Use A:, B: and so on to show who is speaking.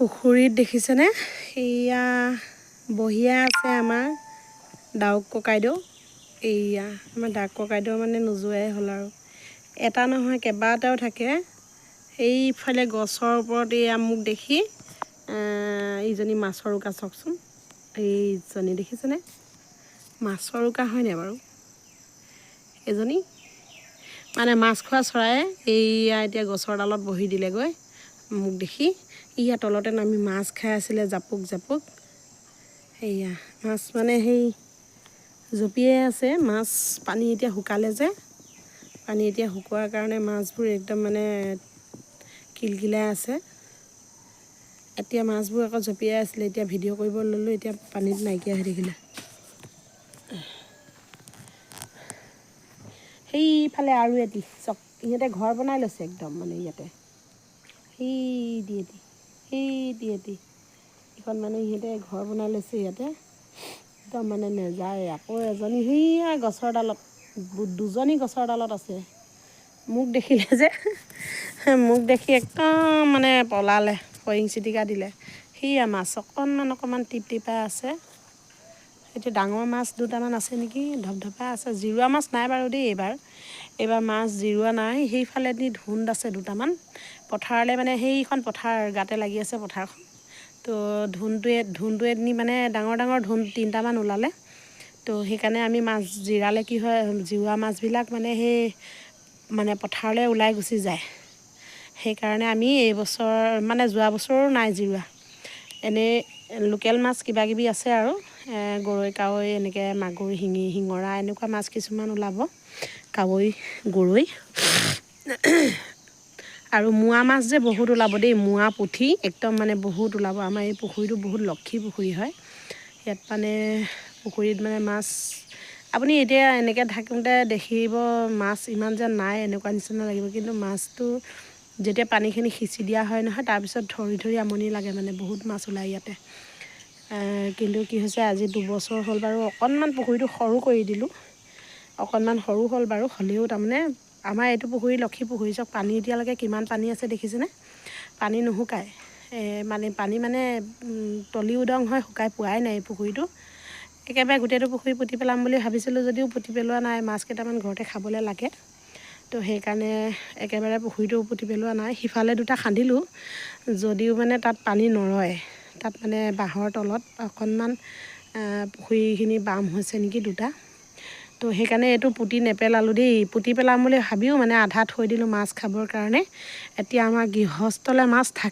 A: পুখুৰীত দেখিছেনে এইয়া বহিয়া আছে আমাৰ ডাউক ককাইদেউ এইয়া আমাৰ ডাউক ককাইদেউ মানে নোযোৱাই হ'ল আৰু এটা নহয় কেইবাটাও থাকে এইফালে গছৰ ওপৰত এয়া মোক দেখি এইজনী মাছৰ উকা চাওকচোন এইজনী দেখিছেনে মাছৰ উকা হয় নাই বাৰু এজনী মানে মাছ খোৱা চৰাই এইয়া এতিয়া গছৰ ডালত বহি দিলেগৈ মোক দেখি ইয়া তলতে নামি মাছ খাই আছিলে জাপুক জাপুক এইয়া মাছ মানে সেই জঁপিয়াই আছে মাছ পানী এতিয়া শুকালে যে পানী এতিয়া শুকোৱাৰ কাৰণে মাছবোৰ একদম মানে কিলকিলাই আছে এতিয়া মাছবোৰ আকৌ জঁপিয়াই আছিলে এতিয়া ভিডিঅ' কৰিব ল'লোঁ এতিয়া পানীত নাইকিয়া হৈ থাকিলে সেইফালে আৰু এটি চক ইহঁতে ঘৰ বনাই লৈছে একদম মানে ইয়াতে সেই এইখন মানে ইহঁতে ঘৰ বনাই লৈছে ইয়াতে একদম মানে নেযায় আকৌ এজনী সেয়া গছৰ ডালত দুজনী গছৰ ডালত আছে মোক দেখিলে যে মোক দেখি একদম মানে পলালে ফৰিং চিটিকা দিলে সেয়া মাছ অকণমান টিপ টিপাই আছে এতিয়া ডাঙৰ মাছ দুটামান আছে নেকি ধপধপাই আছে জিৰুৱা মাছ নাই বাৰু দেই এইবাৰ মাছ জিৰুৱা নাই সেইফালেদি ধুন্দ আছে দুটামান পথাৰলৈ মানে সেইখন পথাৰ গাতে লাগি আছে পথাৰখন তো ধুন্দটোৱে নি মানে ডাঙৰ ধুন্দ 3টামান ওলালে তো সেইকাৰণে আমি মাছ জিৰালে কি হয় জিৰুৱা মাছবিলাক মানে সেই মানে পথাৰলৈ ওলাই গুচি যায় সেইকাৰণে আমি এইবছৰ মানে যোৱা বছৰো নাই জিৰোৱা এনেই লোকেল মাছ কিবাকিবি আছে আৰু গৰৈ কাৱৈ এনেকৈ মাগুৰ শিঙি শিঙৰা এনেকুৱা মাছ কিছুমান ওলাব কাৱৈ গৰৈ আৰু মোৱা মাছ যে বহুত ওলাব দেই মোৱা পুঠি একদম মানে বহুত ওলাব আমাৰ এই পুখুৰীটো বহুত লক্ষী পুখুৰী হয় ইয়াত মানে পুখুৰীত মানে মাছ আপুনি এতিয়া এনেকৈ থাকোঁতে দেখিব মাছ ইমান যে নাই এনেকুৱা নিচিনা লাগিব কিন্তু মাছটো যেতিয়া পানীখিনি সিঁচি দিয়া হয় নহয় তাৰপিছত ধৰি আমনি লাগে মানে বহুত মাছ ওলায় ইয়াতে কিন্তু কি হৈছে আজি 2 বছৰ হ'ল বাৰু অকণমান পুখুৰীটো সৰু কৰি দিলোঁ অকণমান সৰু হ'ল বাৰু হ'লেও তাৰমানে আমাৰ এইটো পুখুৰী লক্ষী পুখুৰী চাওক পানী এতিয়ালৈকে কিমান পানী আছে দেখিছেনে পানী নুশুকায় পানী মানে তলি উদং হৈ শুকাই পোৱাই নাই এই পুখুৰীটো একেবাৰে গোটেইটো পুখুৰী পুতি পেলাম বুলি ভাবিছিলোঁ যদিও পুতি পেলোৱা নাই মাছ কেইটামান ঘৰতে খাবলৈ লাগে তো সেইকাৰণে একেবাৰে পুখুৰীটো পুতি পেলোৱা নাই সিফালে দুটা খান্দিলোঁ যদিও মানে তাত পানী নৰয় তাত মানে বাঁহৰ তলত অকণমান পুখুৰীখিনি বাম হৈছে নেকি দুটা তো সেইকাৰণে এইটো পুতি নেপেলালোঁ দেই পুতি পেলাম বুলি ভাবিও মানে আধা থৈ দিলোঁ মাছ খাবৰ কাৰণে এতিয়া আমাৰ গৃহস্থলৈ মাছ থাকে